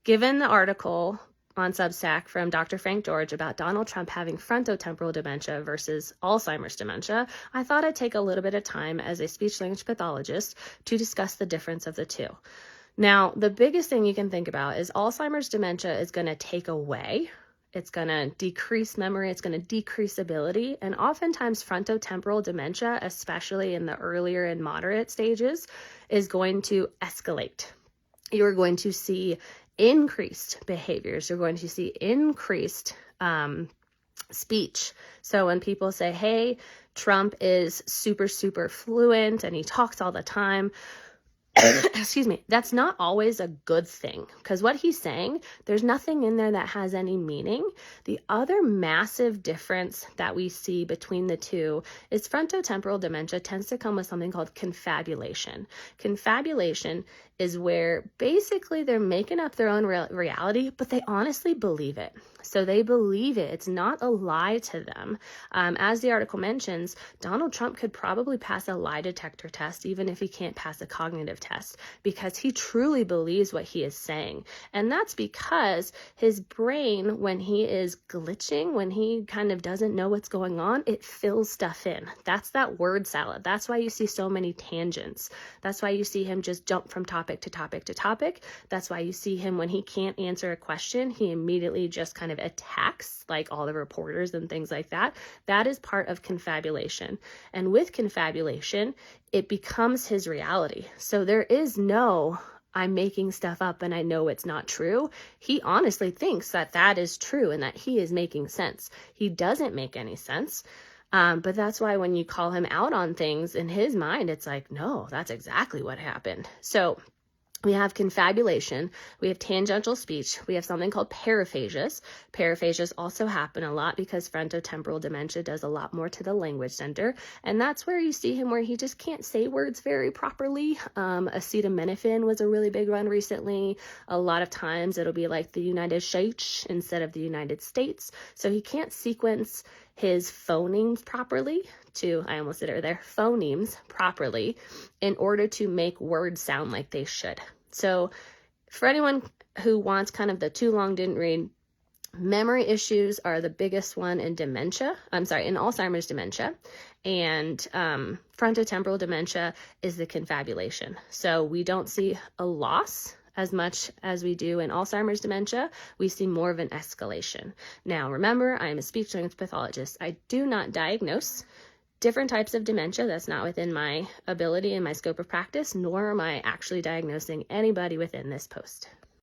Given the article on Substack from Dr. Frank George about Donald Trump having frontotemporal dementia versus Alzheimer's dementia, I thought I'd take a little bit of time as a speech-language pathologist to discuss the difference of the two. Now, the biggest thing you can think about is Alzheimer's dementia is going to take away. It's going to decrease memory. It's going to decrease ability. And oftentimes frontotemporal dementia, especially in the earlier and moderate stages, is going to escalate. You're going to see increased behaviors. You're going to see increased speech. So when people say, hey, Trump is super, super fluent and he talks all the time, excuse me, that's not always a good thing, because what he's saying, there's nothing in there that has any meaning. The other massive difference that we see between the two is frontotemporal dementia tends to come with something called confabulation. Confabulation is where basically they're making up their own reality, but they honestly believe it. So they believe it. It's not a lie to them. As the article mentions, Donald Trump could probably pass a lie detector test even if he can't pass a cognitive test, because he truly believes what he is saying. And that's because his brain, when he is glitching, when he kind of doesn't know what's going on, it fills stuff in. That's that word salad. That's why you see so many tangents. That's why you see him just jump from topic to topic to topic. That's why you see him when he can't answer a question, he immediately just kind of attacks like all the reporters and things like that. That is part of confabulation. And with confabulation, it becomes his reality. So there is no, I'm making stuff up and I know it's not true. He honestly thinks that that is true and that he is making sense. He doesn't make any sense. But that's why when you call him out on things, in his mind, it's like, no, that's exactly what happened. So we have confabulation, we have tangential speech, we have something called paraphasias. Paraphasias also happen a lot because frontotemporal dementia does a lot more to the language center. And that's where you see him where he just can't say words very properly. Acetaminophen was a really big one recently. A lot of times it'll be like the United States instead of the United States. So he can't sequence his phonemes properly I almost did it there, phonemes properly in order to make words sound like they should. So for anyone who wants kind of the too long didn't read, memory issues are the biggest one in in Alzheimer's dementia, and frontotemporal dementia is the confabulation. So we don't see a loss as much as we do in Alzheimer's dementia. We see more of an escalation. Now, remember, I am a speech-language pathologist. I do not diagnose different types of dementia. That's not within my ability and my scope of practice, nor am I actually diagnosing anybody within this post.